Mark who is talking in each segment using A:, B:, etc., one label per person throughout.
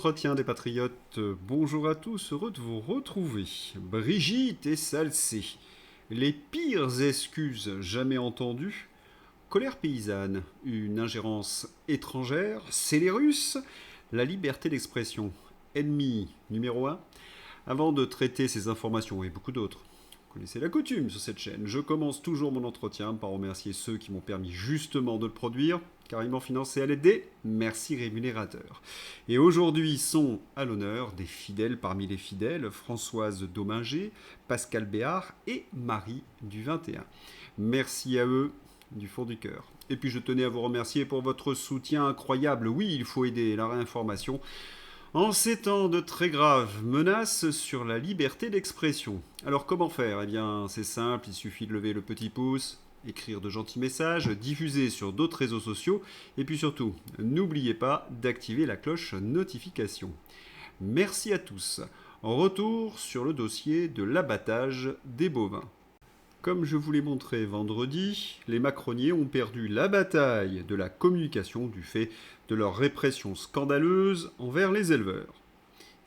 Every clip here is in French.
A: L'entretien des patriotes, bonjour à tous, heureux de vous retrouver. Brigitte et Salcé, les pires excuses jamais entendues. Colère paysanne, une ingérence étrangère, c'est les Russes, la liberté d'expression, ennemi numéro un. Avant de traiter ces informations et beaucoup d'autres, vous connaissez la coutume sur cette chaîne, je commence toujours mon entretien par remercier ceux qui m'ont permis justement de le produire, car ils m'ont financé à l'aide des merci rémunérateurs. Et aujourd'hui sont à l'honneur des fidèles parmi les fidèles, Françoise Dominger, Pascal Béard et Marie du 21. Merci à eux du fond du cœur. Et puis je tenais à vous remercier pour votre soutien incroyable. Oui, il faut aider la réinformation en ces temps de très graves menaces sur la liberté d'expression. Alors comment faire? Eh bien c'est simple, il suffit de lever le petit pouce, écrire de gentils messages, diffuser sur d'autres réseaux sociaux, et puis surtout, n'oubliez pas d'activer la cloche notification. Merci à tous. En retour sur le dossier de l'abattage des bovins. Comme je vous l'ai montré vendredi, les macroniers ont perdu la bataille de la communication du fait de leur répression scandaleuse envers les éleveurs.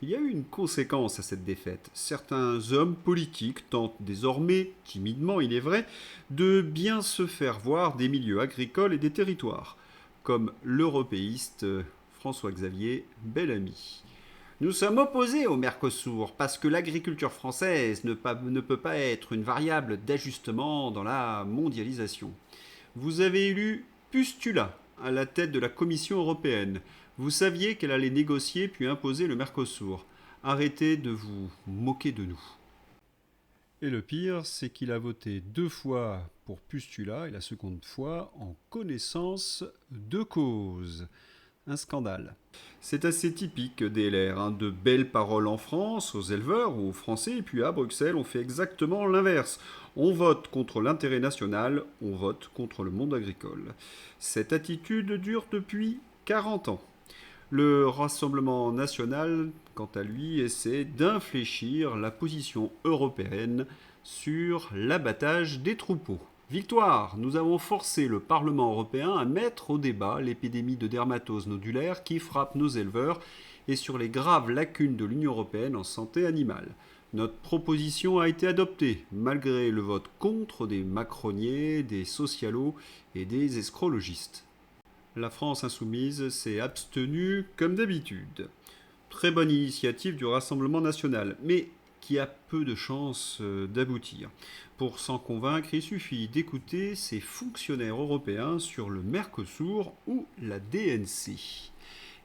A: Il y a eu une conséquence à cette défaite. Certains hommes politiques tentent désormais, timidement il est vrai, de bien se faire voir des milieux agricoles et des territoires, comme l'européiste François-Xavier Bellamy. Nous sommes opposés au Mercosur parce que l'agriculture française ne peut pas être une variable d'ajustement dans la mondialisation. Vous avez élu Pustula à la tête de la Commission européenne. Vous saviez qu'elle allait négocier puis imposer le Mercosur. Arrêtez de vous moquer de nous. Et le pire, c'est qu'il a voté 2 fois pour Pustula et la seconde fois en connaissance de cause. Un scandale. C'est assez typique des LR, de belles paroles en France, aux éleveurs ou aux Français, et puis à Bruxelles, on fait exactement l'inverse. On vote contre l'intérêt national, on vote contre le monde agricole. Cette attitude dure depuis 40 ans. Le Rassemblement national, quant à lui, essaie d'infléchir la position européenne sur l'abattage des troupeaux. Victoire! Nous avons forcé le Parlement européen à mettre au débat l'épidémie de dermatose nodulaire qui frappe nos éleveurs et sur les graves lacunes de l'Union européenne en santé animale. Notre proposition a été adoptée, malgré le vote contre des macroniers, des socialos et des escrologistes. La France insoumise s'est abstenue comme d'habitude. Très bonne initiative du Rassemblement national, mais qui a peu de chances d'aboutir. Pour s'en convaincre, il suffit d'écouter ces fonctionnaires européens sur le Mercosur ou la DNC.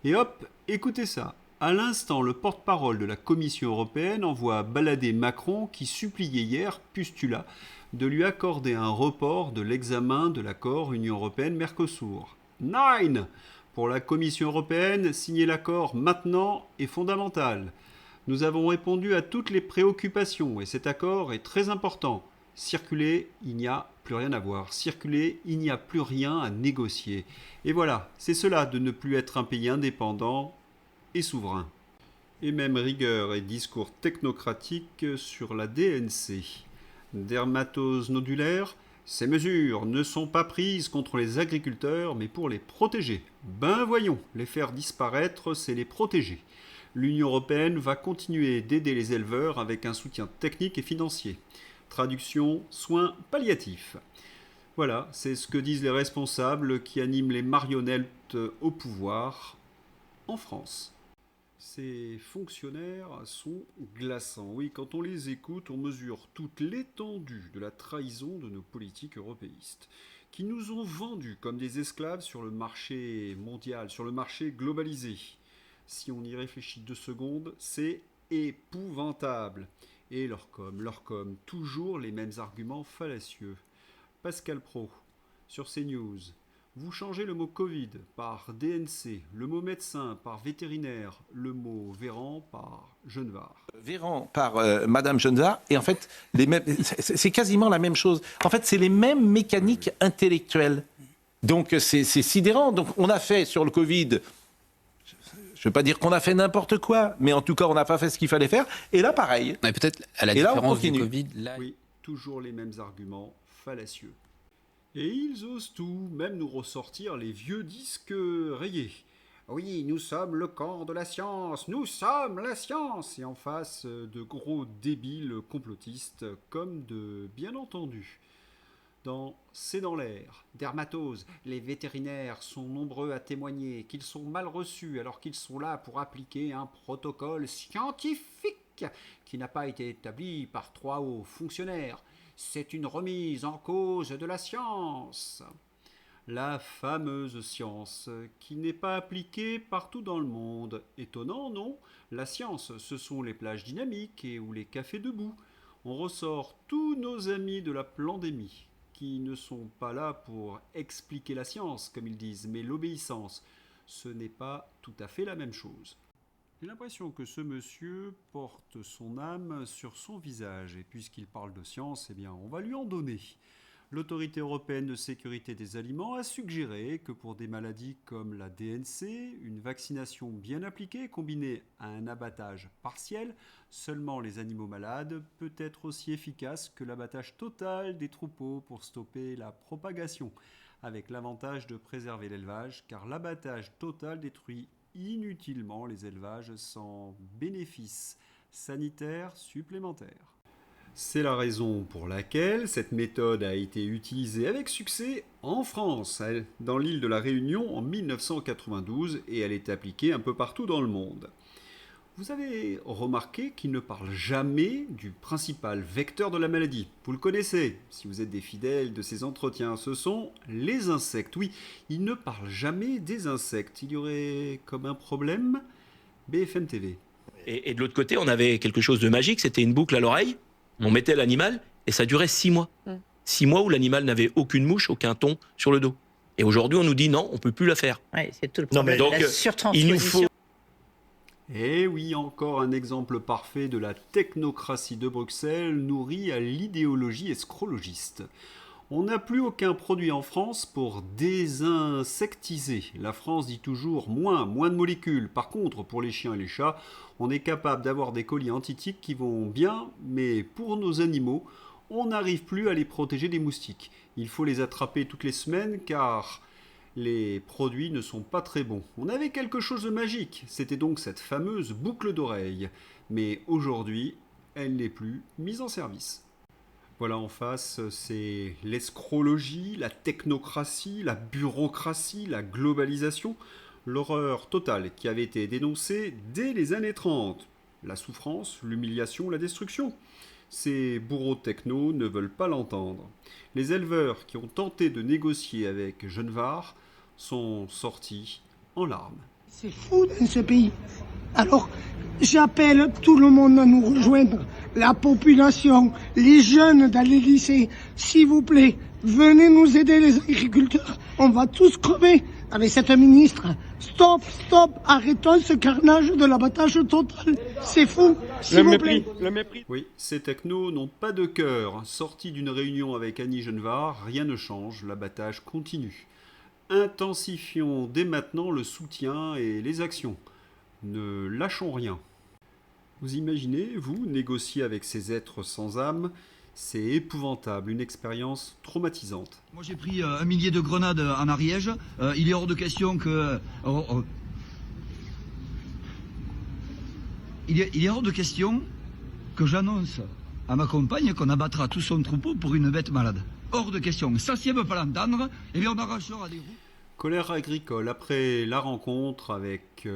A: Et hop, écoutez ça. À l'instant, le porte-parole de la Commission européenne envoie balader Macron qui suppliait hier Pustula de lui accorder un report de l'examen de l'accord Union européenne-Mercosur. Nine! Pour la Commission européenne, signer l'accord maintenant est fondamental. Nous avons répondu à toutes les préoccupations et cet accord est très important. Circuler, il n'y a plus rien à voir. Circuler, il n'y a plus rien à négocier. Et voilà, c'est cela de ne plus être un pays indépendant et souverain. Et même rigueur et discours technocratique sur la DNC. Dermatose nodulaire, ces mesures ne sont pas prises contre les agriculteurs, mais pour les protéger. Ben voyons, les faire disparaître, c'est les protéger. L'Union européenne va continuer d'aider les éleveurs avec un soutien technique et financier. Traduction, soins palliatifs. Voilà, c'est ce que disent les responsables qui animent les marionnettes au pouvoir en France. Ces fonctionnaires sont glaçants. Oui, quand on les écoute, on mesure toute l'étendue de la trahison de nos politiques européistes, qui nous ont vendus comme des esclaves sur le marché mondial, sur le marché globalisé. Si on y réfléchit 2 secondes, c'est épouvantable. Et leur com, toujours les mêmes arguments fallacieux. Pascal Pro, sur CNews. Vous changez le mot Covid par DNC, le mot médecin par vétérinaire, le mot Véran par Genevard.
B: Véran par Madame Genevard, et en fait, c'est quasiment la même chose. En fait, c'est les mêmes mécaniques intellectuelles. Donc, c'est sidérant. Donc, on a fait sur le Covid... Je ne veux pas dire qu'on a fait n'importe quoi, mais en tout cas, on n'a pas fait ce qu'il fallait faire. Et là, pareil.
C: Mais peut-être à la différence du Covid,
A: là... Oui, toujours les mêmes arguments fallacieux. Et ils osent tout, même nous ressortir les vieux disques rayés. Oui, nous sommes le camp de la science, nous sommes la science. Et en face, de gros débiles complotistes, comme de bien entendu. C'est dans l'air. Dermatose, les vétérinaires sont nombreux à témoigner qu'ils sont mal reçus alors qu'ils sont là pour appliquer un protocole scientifique qui n'a pas été établi par 3 hauts fonctionnaires. C'est une remise en cause de la science. La fameuse science, qui n'est pas appliquée partout dans le monde. Étonnant, non? La science, ce sont les plages dynamiques ou les cafés debout. On ressort tous nos amis de la pandémie, qui ne sont pas là pour expliquer la science, comme ils disent, mais l'obéissance. Ce n'est pas tout à fait la même chose. J'ai l'impression que ce monsieur porte son âme sur son visage, et puisqu'il parle de science, eh bien, on va lui en donner. L'Autorité européenne de sécurité des aliments a suggéré que pour des maladies comme la DNC, une vaccination bien appliquée combinée à un abattage partiel, seulement les animaux malades, peut être aussi efficace que l'abattage total des troupeaux pour stopper la propagation, avec l'avantage de préserver l'élevage, car l'abattage total détruit inutilement les élevages sans bénéfice sanitaire supplémentaire. C'est la raison pour laquelle cette méthode a été utilisée avec succès en France, dans l'île de la Réunion en 1992, et elle est appliquée un peu partout dans le monde. Vous avez remarqué qu'il ne parle jamais du principal vecteur de la maladie. Vous le connaissez, si vous êtes des fidèles de ces entretiens, ce sont les insectes. Oui, il ne parle jamais des insectes. Il y aurait comme un problème BFM TV.
D: Et de l'autre côté, on avait quelque chose de magique, c'était une boucle à l'oreille. On mettait l'animal et ça durait 6 mois. 6 mois où l'animal n'avait aucune mouche, aucun thon sur le dos. Et aujourd'hui, on nous dit non, on ne peut plus la faire.
E: Oui, c'est tout le problème.
D: Donc,
E: la surtransposition.
D: Il nous faut...
A: Et oui, encore un exemple parfait de la technocratie de Bruxelles nourrie à l'idéologie escrologiste. On n'a plus aucun produit en France pour désinsectiser. La France dit toujours moins de molécules. Par contre, pour les chiens et les chats, on est capable d'avoir des colis antitiques qui vont bien, mais pour nos animaux, on n'arrive plus à les protéger des moustiques. Il faut les attraper toutes les semaines car les produits ne sont pas très bons. On avait quelque chose de magique, c'était donc cette fameuse boucle d'oreille. Mais aujourd'hui, elle n'est plus mise en service. Voilà, en face, c'est l'escrologie, la technocratie, la bureaucratie, la globalisation, l'horreur totale qui avait été dénoncée dès les années 30. La souffrance, l'humiliation, la destruction. Ces bourreaux techno ne veulent pas l'entendre. Les éleveurs qui ont tenté de négocier avec Genevard sont sortis en larmes.
F: C'est fou dans ce pays. Alors, j'appelle tout le monde à nous rejoindre, la population, les jeunes dans les lycées. S'il vous plaît, venez nous aider les agriculteurs. On va tous crever avec cette ministre. Stop, arrêtons ce carnage de l'abattage total. C'est fou, s'il vous plaît.
A: Le mépris. Oui, ces technos n'ont pas de cœur. Sortis d'une réunion avec Annie Genevard, rien ne change, l'abattage continue. Intensifions dès maintenant le soutien et les actions. Ne lâchons rien. Vous imaginez, vous, négocier avec ces êtres sans âme? C'est épouvantable, une expérience traumatisante.
G: Moi j'ai pris 1 millier de grenades en Ariège. Il est hors de question que... Il est hors de question que j'annonce à ma compagne qu'on abattra tout son troupeau pour une bête malade. Hors de question. Ça, si elle ne veut pas l'entendre, eh bien on arrachera des roues.
A: Colère agricole après la rencontre avec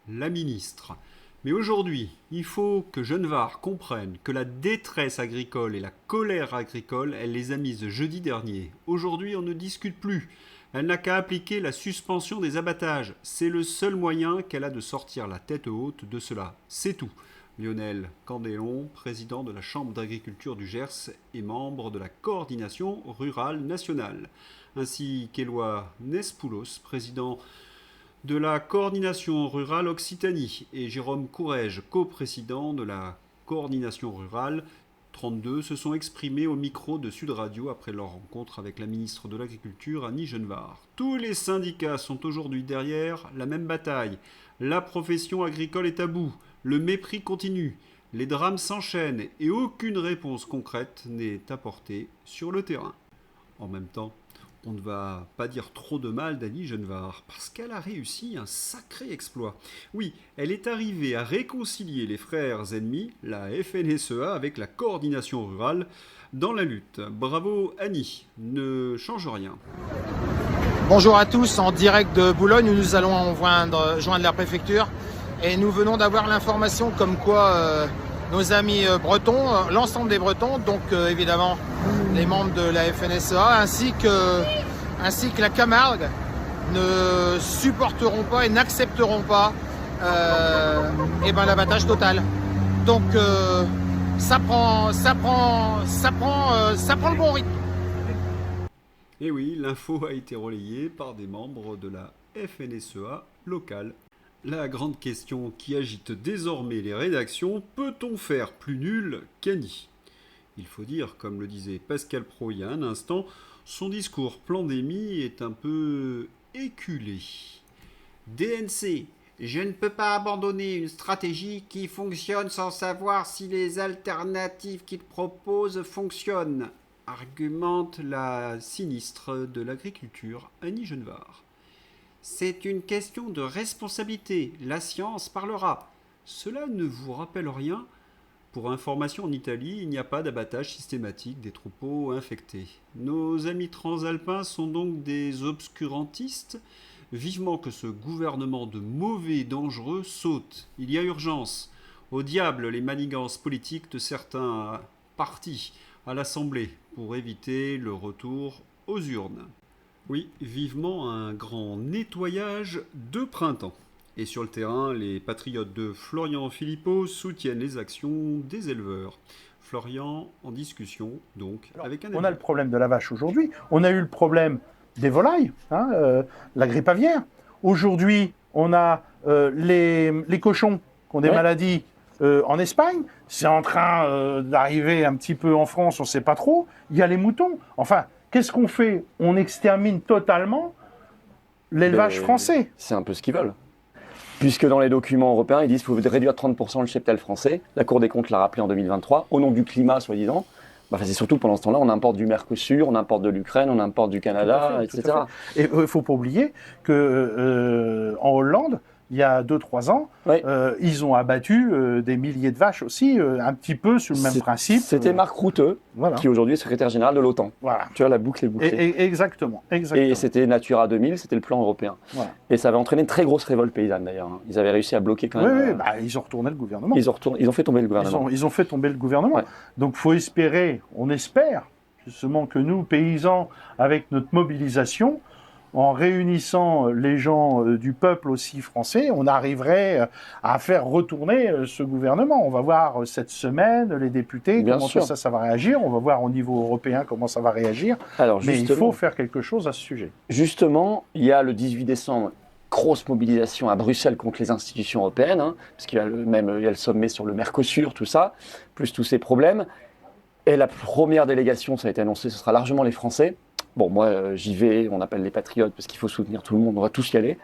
A: la ministre. Mais aujourd'hui, il faut que Genevard comprenne que la détresse agricole et la colère agricole, elle les a mises jeudi dernier. Aujourd'hui, on ne discute plus. Elle n'a qu'à appliquer la suspension des abattages. C'est le seul moyen qu'elle a de sortir la tête haute de cela. C'est tout. Lionel Candélon, président de la Chambre d'agriculture du Gers et membre de la coordination rurale nationale, ainsi qu'Éloi Nespoulos, président de la coordination rurale Occitanie, et Jérôme Courrèges, coprésident de la coordination rurale 32, se sont exprimés au micro de Sud Radio après leur rencontre avec la ministre de l'Agriculture, Annie Genevard. Tous les syndicats sont aujourd'hui derrière la même bataille. La profession agricole est à bout. Le mépris continue. Les drames s'enchaînent et aucune réponse concrète n'est apportée sur le terrain. En même temps, On ne va pas dire trop de mal d'Annie Genevard, parce qu'elle a réussi un sacré exploit. Oui, elle est arrivée à réconcilier les frères ennemis, la FNSEA, avec la coordination rurale dans la lutte. Bravo Annie, ne change rien.
E: Bonjour à tous, en direct de Boulogne où nous allons joindre la préfecture. Et nous venons d'avoir l'information comme quoi nos amis bretons, l'ensemble des Bretons, donc évidemment les membres de la FNSEA ainsi que la Camargue ne supporteront pas et n'accepteront pas l'abattage total. Donc ça prend le bon rythme.
A: Et oui, l'info a été relayée par des membres de la FNSEA locale. La grande question qui agite désormais les rédactions, peut-on faire plus nul qu'Annie ? Il faut dire, comme le disait Pascal Praud il y a un instant, son discours pandémie est un peu éculé. DNC, je ne peux pas abandonner une stratégie qui fonctionne sans savoir si les alternatives qu'il propose fonctionnent, argumente la sinistre de l'agriculture, Annie Genevard. C'est une question de responsabilité, la science parlera. Cela ne vous rappelle rien ? Pour information, en Italie, il n'y a pas d'abattage systématique des troupeaux infectés. Nos amis transalpins sont donc des obscurantistes. Vivement que ce gouvernement de mauvais dangereux saute. Il y a urgence. Au diable les manigances politiques de certains partis à l'Assemblée pour éviter le retour aux urnes. Oui, vivement un grand nettoyage de printemps. Et sur le terrain, les patriotes de Florian Philippot soutiennent les actions des éleveurs. Florian en discussion, donc, avec un éleveur.
H: On a le problème de la vache aujourd'hui. On a eu le problème des volailles, la grippe aviaire. Aujourd'hui, on a les cochons qui ont des maladies en Espagne. C'est en train d'arriver un petit peu en France, on ne sait pas trop. Il y a les moutons. Enfin, qu'est-ce qu'on fait ? On extermine totalement l'élevage français.
I: C'est un peu ce qu'ils veulent. Puisque dans les documents européens, ils disent qu'il faut réduire de 30% le cheptel français. La Cour des comptes l'a rappelé en 2023, au nom du climat, soi-disant. C'est surtout pendant ce temps-là, on importe du Mercosur, on importe de l'Ukraine, on importe du Canada, etc.
H: Et il ne faut pas oublier qu'en Hollande, il y a 2-3 ans, ils ont abattu des milliers de vaches aussi, un petit peu sur le même principe.
I: C'était Marc Rutte, qui aujourd'hui est secrétaire général de l'OTAN.
H: Voilà.
I: Tu vois, la boucle est bouclée.
H: Exactement.
I: Et c'était Natura 2000, c'était le plan européen. Voilà. Et ça avait entraîné une très grosse révolte paysanne d'ailleurs. Ils avaient réussi à bloquer quand même.
H: Ils ont retourné le gouvernement.
I: Ils ont fait tomber le gouvernement.
H: Ils ont fait tomber le gouvernement. Ouais. Donc il faut espérer, on espère justement que nous, paysans, avec notre mobilisation, en réunissant les gens du peuple aussi français, on arriverait à faire retourner ce gouvernement. On va voir cette semaine les députés, comment ça va réagir. On va voir au niveau européen comment ça va réagir. Mais il faut faire quelque chose à ce sujet.
I: Justement, il y a le 18 décembre, grosse mobilisation à Bruxelles contre les institutions européennes, parce qu'il y a le sommet sur le Mercosur, tout ça, plus tous ces problèmes. Et la première délégation, ça a été annoncé, ce sera largement les Français. Bon, moi, j'y vais, on appelle les patriotes parce qu'il faut soutenir tout le monde, on va tous y aller.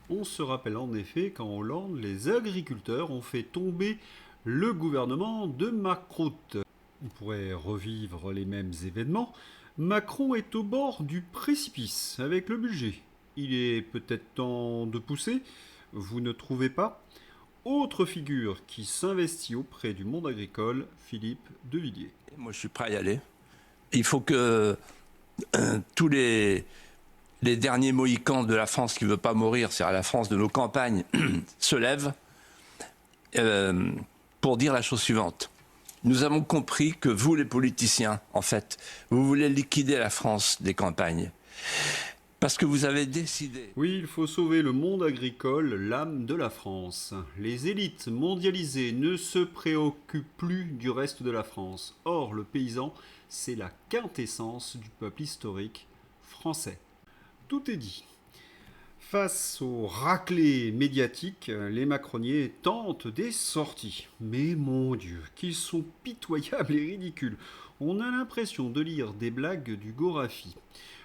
A: On se rappelle en effet qu'en Hollande, les agriculteurs ont fait tomber le gouvernement de Mark Rutte. On pourrait revivre les mêmes événements. Macron est au bord du précipice avec le budget. Il est peut-être temps de pousser, vous ne trouvez pas ? Autre figure qui s'investit auprès du monde agricole, Philippe Devilliers.
J: Moi, je suis prêt à y aller. Il faut que tous les derniers Mohicans de la France qui ne veut pas mourir, c'est-à-dire la France de nos campagnes, se lèvent pour dire la chose suivante. Nous avons compris que vous, les politiciens, en fait, vous voulez liquider la France des campagnes. Parce que vous avez décidé...
A: Oui, il faut sauver le monde agricole, l'âme de la France. Les élites mondialisées ne se préoccupent plus du reste de la France. Or, le paysan, c'est la quintessence du peuple historique français. Tout est dit. Face aux raclées médiatiques, les macroniers tentent des sorties. Mais mon Dieu, qu'ils sont pitoyables et ridicules. On a l'impression de lire des blagues du Gorafi.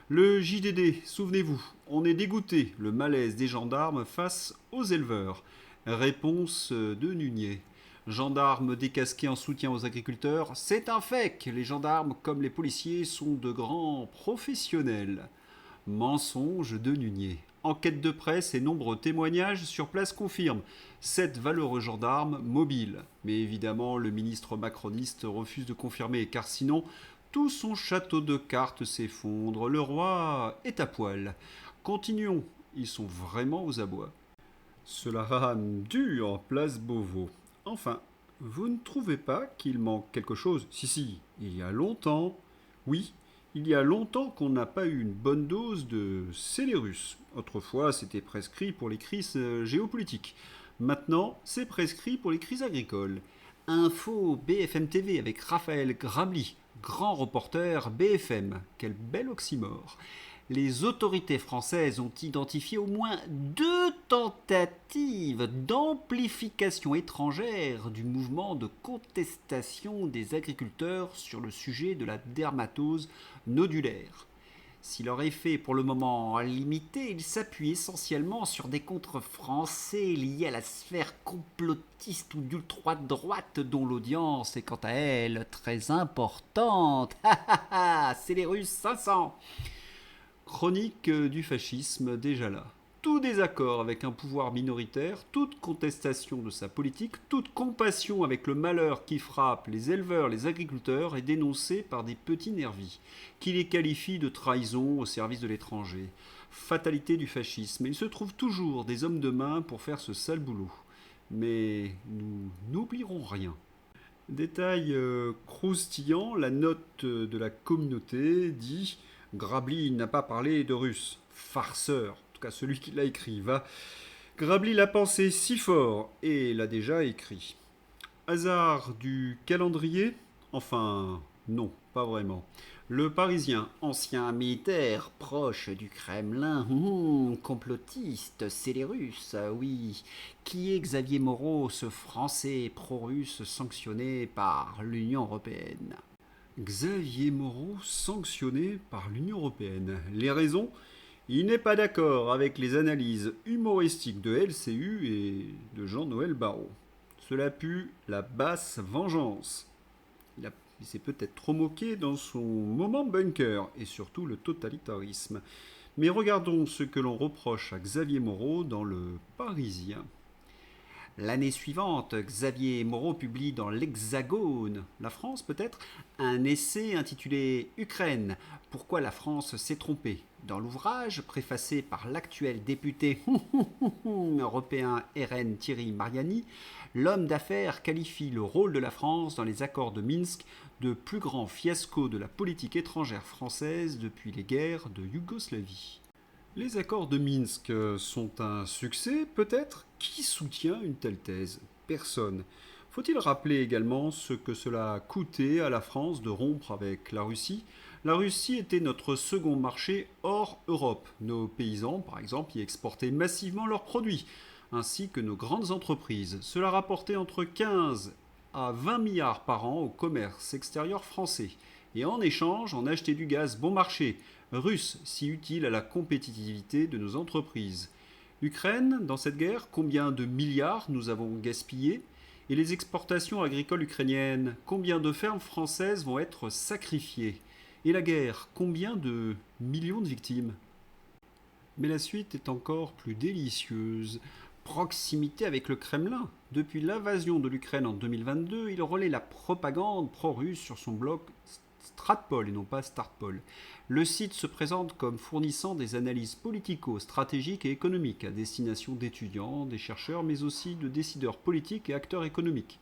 A: Le JDD, souvenez-vous, on est dégoûté, le malaise des gendarmes face aux éleveurs. Réponse de Nunier. Gendarmes décasqués en soutien aux agriculteurs, c'est un fait que les gendarmes comme les policiers sont de grands professionnels. Mensonge de Nunier. Enquête de presse et nombreux témoignages sur place confirment 7 valeureux gendarmes mobiles. Mais évidemment, le ministre macroniste refuse de confirmer, car sinon, tout son château de cartes s'effondre. Le roi est à poil. Continuons, ils sont vraiment aux abois. Cela rame dur, place Beauvau. Enfin, vous ne trouvez pas qu'il manque quelque chose? Si, il y a longtemps. Oui, il y a longtemps qu'on n'a pas eu une bonne dose de Célérus. Autrefois, c'était prescrit pour les crises géopolitiques. Maintenant, c'est prescrit pour les crises agricoles. Info BFM TV avec Raphaël Grabli, grand reporter BFM. Quel bel oxymore. Les autorités françaises ont identifié au moins 2 tentatives d'amplification étrangère du mouvement de contestation des agriculteurs sur le sujet de la dermatose nodulaire. Si leur effet est pour le moment limité, il s'appuie essentiellement sur des contres français liés à la sphère complotiste ou d'ultra-droite dont l'audience est quant à elle très importante. C'est les Russes 500. Chronique du fascisme déjà là. Tout désaccord avec un pouvoir minoritaire, toute contestation de sa politique, toute compassion avec le malheur qui frappe les éleveurs, les agriculteurs est dénoncée par des petits nervis, qui les qualifient de trahison au service de l'étranger. Fatalité du fascisme. Il se trouve toujours des hommes de main pour faire ce sale boulot. Mais nous n'oublierons rien. Détail croustillant, la note de la communauté dit « Grabli n'a pas parlé de russe. Farceur ». En tout cas, celui qui l'a écrit, va. Grabli l'a pensé si fort et l'a déjà écrit. Hasard du calendrier? Enfin, non, pas vraiment. Le Parisien, ancien militaire, proche du Kremlin, complotiste, Célérus, oui. Qui est Xavier Moreau, ce Français pro-russe sanctionné par l'Union européenne? Xavier Moreau sanctionné par l'Union européenne. Les raisons? Il n'est pas d'accord avec les analyses humoristiques de LCU et de Jean-Noël Barrot. Cela pue la basse vengeance. Il s'est peut-être trop moqué dans son moment bunker et surtout le totalitarisme. Mais regardons ce que l'on reproche à Xavier Moreau dans le Parisien. L'année suivante, Xavier Moreau publie dans l'Hexagone, la France peut-être, un essai intitulé « Ukraine, pourquoi la France s'est trompée ». Dans l'ouvrage, préfacé par l'actuel député européen RN Thierry Mariani, l'homme d'affaires qualifie le rôle de la France dans les accords de Minsk de plus grand fiasco de la politique étrangère française depuis les guerres de Yougoslavie. Les accords de Minsk sont un succès, peut-être? Qui soutient une telle thèse? Personne. Faut-il rappeler également ce que cela a coûté à la France de rompre avec la Russie? La Russie était notre second marché hors Europe. Nos paysans, par exemple, y exportaient massivement leurs produits, ainsi que nos grandes entreprises. Cela rapportait entre 15 à 20 milliards par an au commerce extérieur français. Et en échange, on achetait du gaz bon marché, russe, si utile à la compétitivité de nos entreprises. Ukraine, dans cette guerre, combien de milliards nous avons gaspillés? Et les exportations agricoles ukrainiennes, combien de fermes françaises vont être sacrifiées? Et la guerre, combien de millions de victimes? Mais la suite est encore plus délicieuse. Proximité avec le Kremlin. Depuis l'invasion de l'Ukraine en 2022, il relaie la propagande pro-russe sur son blog Stratpol et non pas Startpol. Le site se présente comme fournissant des analyses politico-stratégiques et économiques à destination d'étudiants, des chercheurs, mais aussi de décideurs politiques et acteurs économiques.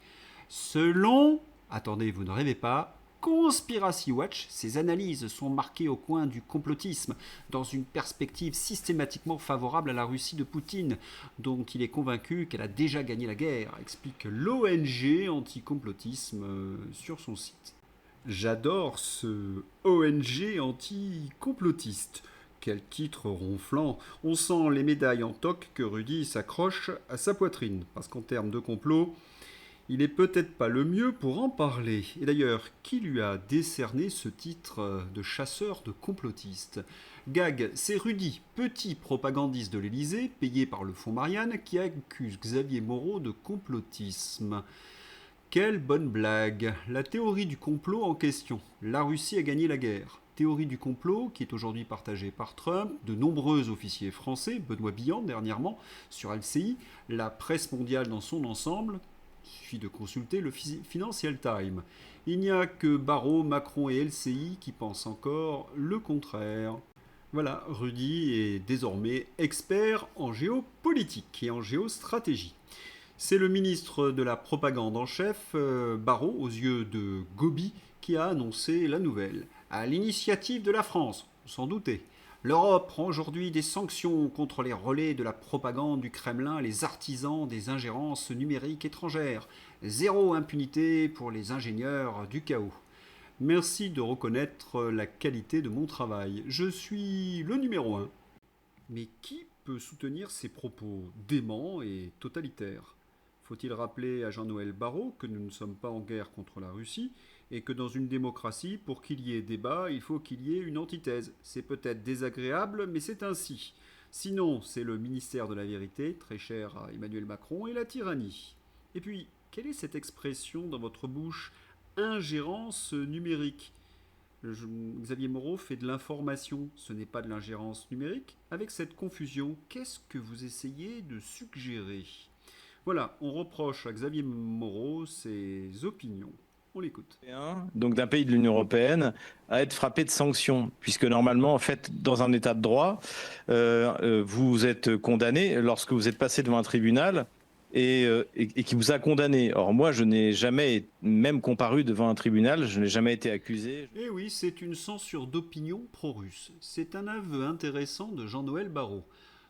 A: Selon, attendez, vous ne rêvez pas, Conspiracy Watch, ces analyses sont marquées au coin du complotisme, dans une perspective systématiquement favorable à la Russie de Poutine, dont il est convaincu qu'elle a déjà gagné la guerre, explique l'ONG anti-complotisme sur son site. J'adore ce ONG anti-complotiste. Quel titre ronflant. On sent les médailles en toc que Rudy s'accroche à sa poitrine, parce qu'en termes de complot, il est peut-être pas le mieux pour en parler. Et d'ailleurs, qui lui a décerné ce titre de chasseur de complotistes? Gag, c'est Rudy, petit propagandiste de l'Élysée, payé par le Fonds Marianne, qui accuse Xavier Moreau de complotisme. Quelle bonne blague. La théorie du complot en question. La Russie a gagné la guerre. Théorie du complot qui est aujourd'hui partagée par Trump, de nombreux officiers français, Benoît Billan dernièrement, sur LCI, la presse mondiale dans son ensemble. Il suffit de consulter le Financial Times. Il n'y a que Barrot, Macron et LCI qui pensent encore le contraire. Voilà, Rudy est désormais expert en géopolitique et en géostratégie. C'est le ministre de la propagande en chef, Barrot, aux yeux de Gobi, qui a annoncé la nouvelle. À l'initiative de la France, sans douter. L'Europe prend aujourd'hui des sanctions contre les relais de la propagande du Kremlin, les artisans des ingérences numériques étrangères. Zéro impunité pour les ingénieurs du chaos. Merci de reconnaître la qualité de mon travail. Je suis le numéro 1. Mais qui peut soutenir ces propos déments et totalitaires ? Faut-il rappeler à Jean-Noël Barrot que nous ne sommes pas en guerre contre la Russie et que dans une démocratie, pour qu'il y ait débat, il faut qu'il y ait une antithèse. C'est peut-être désagréable, mais c'est ainsi. Sinon, c'est le ministère de la Vérité, très cher à Emmanuel Macron, et la tyrannie. Et puis, quelle est cette expression dans votre bouche ? Ingérence numérique. Xavier Moreau fait de l'information, ce n'est pas de l'ingérence numérique. Avec cette confusion, qu'est-ce que vous essayez de suggérer ? Voilà, on reproche à Xavier Moreau ses opinions. On l'écoute.
K: Donc d'un pays de l'Union européenne à être frappé de sanctions, puisque normalement, en fait, dans un état de droit, vous êtes condamné lorsque vous êtes passé devant un tribunal et qui vous a condamné. Or moi, je n'ai jamais même comparu devant un tribunal, je n'ai jamais été accusé.
A: Eh oui, c'est une censure d'opinion pro-russe. C'est un aveu intéressant de Jean-Noël Barrot.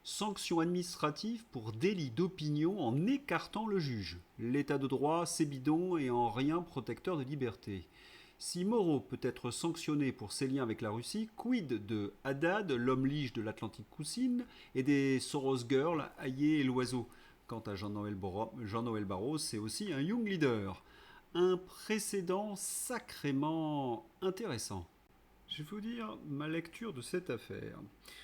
A: Sanction administrative pour délit d'opinion en écartant le juge. L'état de droit, c'est bidon et en rien protecteur de liberté. Si Moreau peut être sanctionné pour ses liens avec la Russie, quid de Haddad, l'homme lige de l'Atlantique Coussine, et des Soros Girls, Hayé et Loiseau. Quant à Jean-Noël Barrot, c'est aussi un young leader. Un précédent sacrément intéressant. Je vais vous dire ma lecture de cette affaire.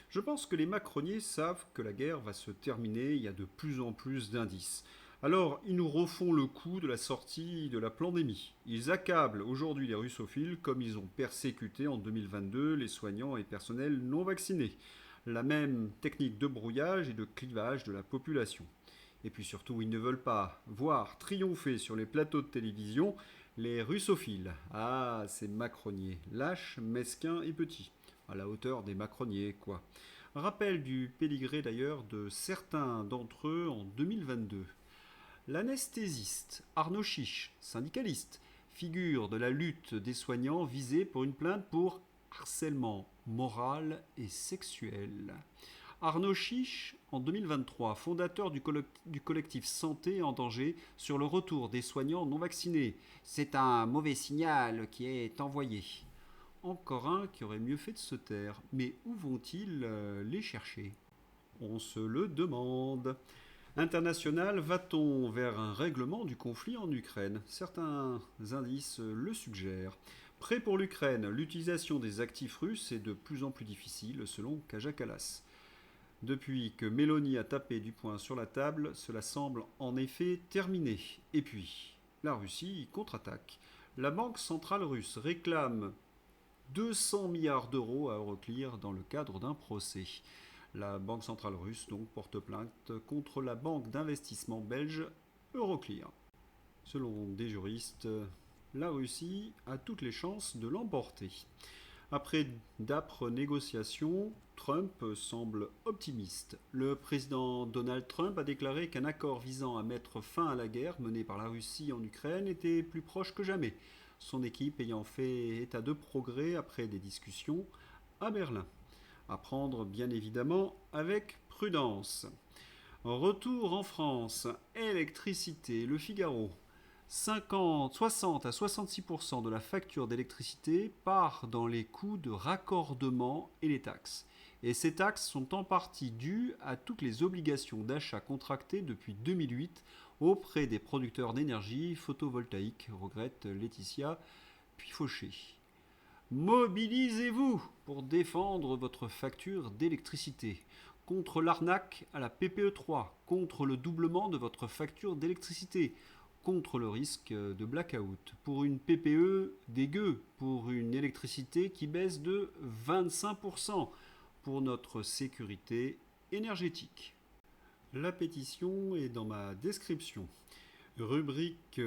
A: Je pense que les macroniers savent que la guerre va se terminer, il y a de plus en plus d'indices. Alors, ils nous refont le coup de la sortie de la pandémie. Ils accablent aujourd'hui les russophiles comme ils ont persécuté en 2022 les soignants et personnels non vaccinés. La même technique de brouillage et de clivage de la population. Et puis surtout, ils ne veulent pas voir triompher sur les plateaux de télévision les russophiles. Ah, ces macroniers, lâches, mesquins et petits. À la hauteur des macroniers, quoi. Rappel du pédigré d'ailleurs de certains d'entre eux en 2022. L'anesthésiste Arnaud Chiche, syndicaliste, figure de la lutte des soignants visés pour une plainte pour harcèlement moral et sexuel. Arnaud Chiche, en 2023, fondateur du collectif Santé en danger sur le retour des soignants non vaccinés. C'est un mauvais signal qui est envoyé. Encore un qui aurait mieux fait de se taire. Mais où vont-ils les chercher ? On se le demande. International, va-t-on vers un règlement du conflit en Ukraine ? Certains indices le suggèrent. Prêt pour l'Ukraine, l'utilisation des actifs russes est de plus en plus difficile, selon Kaja Kallas. Depuis que Mélanie a tapé du poing sur la table, cela semble en effet terminé. Et puis, la Russie contre-attaque. La Banque centrale russe réclame 200 milliards d'euros à Euroclear dans le cadre d'un procès. La Banque centrale russe donc porte plainte contre la banque d'investissement belge Euroclear. Selon des juristes, la Russie a toutes les chances de l'emporter. Après d'âpres négociations, Trump semble optimiste. Le président Donald Trump a déclaré qu'un accord visant à mettre fin à la guerre menée par la Russie en Ukraine était plus proche que jamais, son équipe ayant fait état de progrès après des discussions à Berlin. À prendre bien évidemment avec prudence. Retour en France, électricité, Le Figaro. 60 à 66% de la facture d'électricité part dans les coûts de raccordement et les taxes. Et ces taxes sont en partie dues à toutes les obligations d'achat contractées depuis 2008 auprès des producteurs d'énergie photovoltaïque, regrette Laetitia Puy-Fauché. Mobilisez-vous pour défendre votre facture d'électricité. Contre l'arnaque à la PPE3, contre le doublement de votre facture d'électricité, contre le risque de blackout. Pour une PPE, des gueux. Pour une électricité qui baisse de 25%. Pour notre sécurité énergétique. La pétition est dans ma description. Rubrique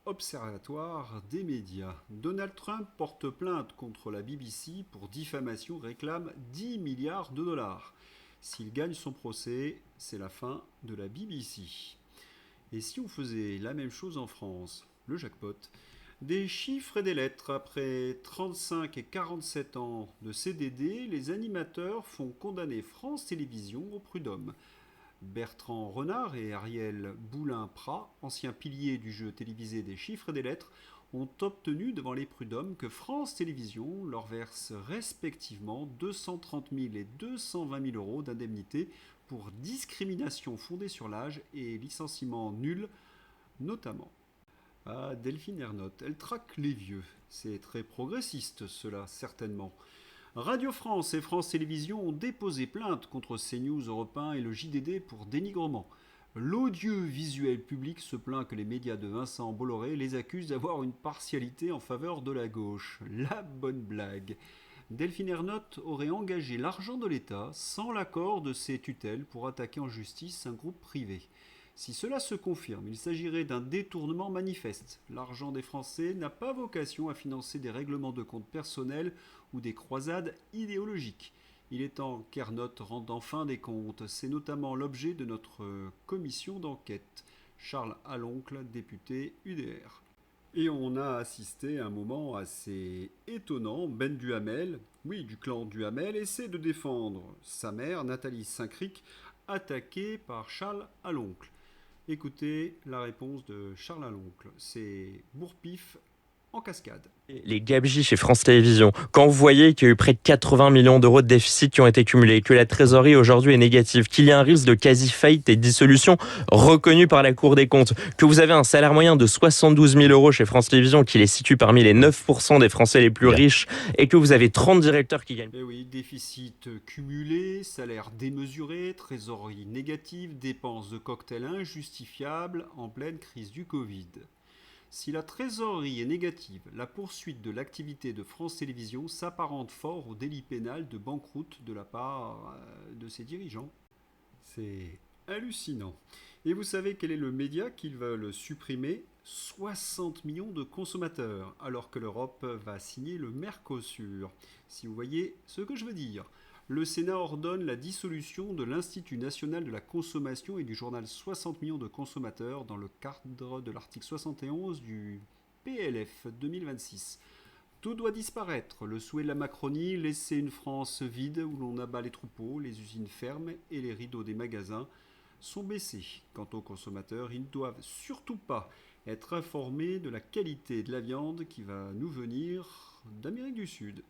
A: Observatoire des médias. Donald Trump porte plainte contre la BBC pour diffamation, réclame 10 milliards de dollars. S'il gagne son procès, c'est la fin de la BBC. Et si on faisait la même chose en France, le jackpot, des chiffres et des lettres. Après 35 et 47 ans de CDD, les animateurs font condamner France Télévisions au prud'homme. Bertrand Renard et Ariel Boulin-Prat, anciens piliers du jeu télévisé des chiffres et des lettres, ont obtenu devant les prud'hommes que France Télévisions leur verse respectivement 230 000 et 220 000 euros d'indemnité pour discrimination fondée sur l'âge et licenciement nul notamment. Ah, Delphine Ernotte, elle traque les vieux. C'est très progressiste cela, certainement. Radio France et France Télévisions ont déposé plainte contre CNews, Europe 1 et le JDD pour dénigrement. L'audiovisuel public se plaint que les médias de Vincent Bolloré les accusent d'avoir une partialité en faveur de la gauche. La bonne blague. Delphine Ernotte aurait engagé l'argent de l'État sans l'accord de ses tutelles pour attaquer en justice un groupe privé. Si cela se confirme, il s'agirait d'un détournement manifeste. L'argent des Français n'a pas vocation à financer des règlements de comptes personnels ou des croisades idéologiques. Il est temps qu'Ernotte rende enfin des comptes. C'est notamment l'objet de notre commission d'enquête. Charles Aloncle, député UDR. Et on a assisté à un moment assez étonnant. Ben Duhamel, oui, du clan Duhamel, essaie de défendre sa mère, Nathalie Saint-Cric, attaquée par Charles Aloncle. Écoutez la réponse de Charles Aloncle. C'est bourre-pif en cascade.
L: Les gabegies chez France Télévisions. Quand vous voyez qu'il y a eu près de 80 millions d'euros de déficit qui ont été cumulés, que la trésorerie aujourd'hui est négative, qu'il y a un risque de quasi-faillite et de dissolution reconnu par la Cour des comptes, que vous avez un salaire moyen de 72 000 euros chez France Télévisions qui les situe parmi les 9% des Français les plus riches et que vous avez 30 directeurs qui gagnent.
A: Eh oui, déficit cumulé, salaire démesuré, trésorerie négative, dépenses de cocktail injustifiables en pleine crise du Covid. Si la trésorerie est négative, la poursuite de l'activité de France Télévisions s'apparente fort au délit pénal de banqueroute de la part de ses dirigeants. C'est hallucinant. Et vous savez quel est le média qu'ils veulent supprimer ? 60 millions de consommateurs, alors que l'Europe va signer le Mercosur. Si vous voyez ce que je veux dire. Le Sénat ordonne la dissolution de l'Institut national de la consommation et du journal 60 millions de consommateurs dans le cadre de l'article 71 du PLF 2026. Tout doit disparaître. Le souhait de la Macronie, laisser une France vide où l'on abat les troupeaux, les usines ferment et les rideaux des magasins sont baissés. Quant aux consommateurs, ils ne doivent surtout pas être informés de la qualité de la viande qui va nous venir d'Amérique du Sud.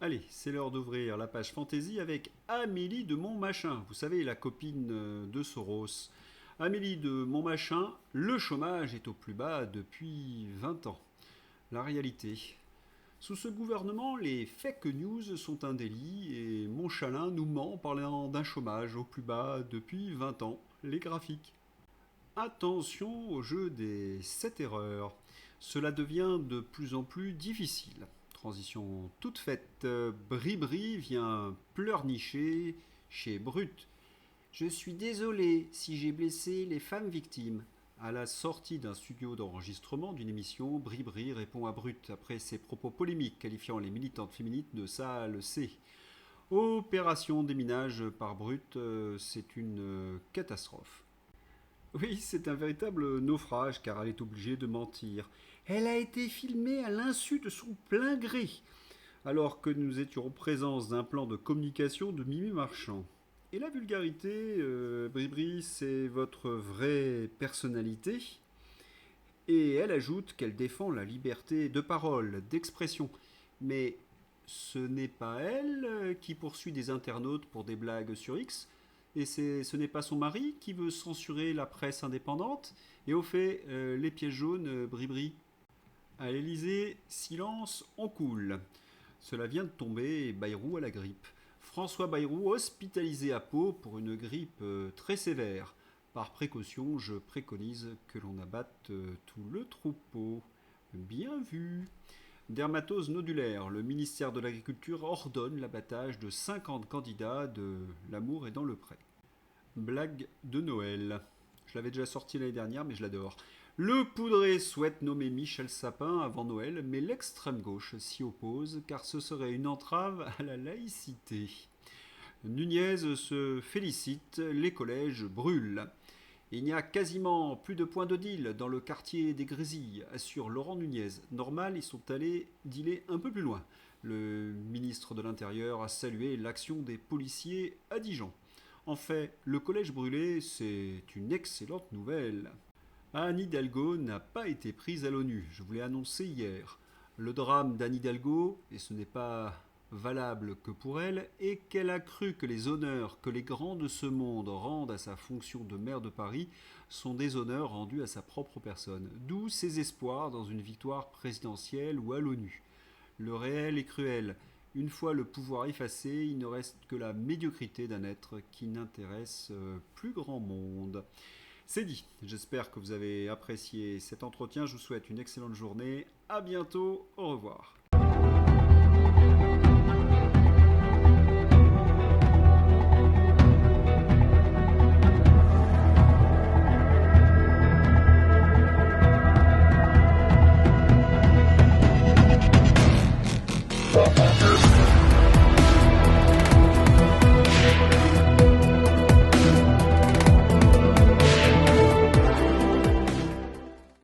A: Allez, c'est l'heure d'ouvrir la page Fantaisie avec Amélie de Montmachin. Vous savez, la copine de Soros. Amélie de Montmachin, le chômage est au plus bas depuis 20 ans. La réalité. Sous ce gouvernement, les fake news sont un délit et Montchalin nous ment en parlant d'un chômage au plus bas depuis 20 ans. Les graphiques. Attention au jeu des 7 erreurs. Cela devient de plus en plus difficile. Transition toute faite, Bribri vient pleurnicher chez Brut. Je suis désolé si j'ai blessé les femmes victimes. À la sortie d'un studio d'enregistrement d'une émission, Bribri répond à Brut après ses propos polémiques qualifiant les militantes féminines de sales C. Opération déminage par Brut, c'est une catastrophe. Oui, c'est un véritable naufrage car elle est obligée de mentir. Elle a été filmée à l'insu de son plein gré, alors que nous étions en présence d'un plan de communication de Mimi Marchand. Et la vulgarité, Bribri, c'est votre vraie personnalité. Et elle ajoute qu'elle défend la liberté de parole, d'expression. Mais ce n'est pas elle qui poursuit des internautes pour des blagues sur X. Et ce n'est pas son mari qui veut censurer la presse indépendante. Et au fait, les pièges jaunes, Bribri. À l'Élysée, silence, on coule. Cela vient de tomber, Bayrou à la grippe. François Bayrou hospitalisé à Pau pour une grippe très sévère. Par précaution, je préconise que l'on abatte tout le troupeau. Bien vu. Dermatose nodulaire. Le ministère de l'Agriculture ordonne l'abattage de 50 candidats de L'amour est dans le pré. Blague de Noël. Je l'avais déjà sorti l'année dernière, mais je l'adore. Le Poudré souhaite nommer Michel Sapin avant Noël, mais l'extrême gauche s'y oppose, car ce serait une entrave à la laïcité. Nunez se félicite, les collèges brûlent. Il n'y a quasiment plus de points de deal dans le quartier des Grésilles, assure Laurent Nunez. Normal, ils sont allés dealer un peu plus loin. Le ministre de l'Intérieur a salué l'action des policiers à Dijon. En fait, le collège brûlé, c'est une excellente nouvelle. Anne Hidalgo n'a pas été prise à l'ONU, je vous l'ai annoncé hier. Le drame d'Anne Hidalgo, et ce n'est pas valable que pour elle, est qu'elle a cru que les honneurs que les grands de ce monde rendent à sa fonction de maire de Paris sont des honneurs rendus à sa propre personne. D'où ses espoirs dans une victoire présidentielle ou à l'ONU. Le réel est cruel. Une fois le pouvoir effacé, il ne reste que la médiocrité d'un être qui n'intéresse plus grand monde. C'est dit. J'espère que vous avez apprécié cet entretien. Je vous souhaite une excellente journée. À bientôt. Au revoir.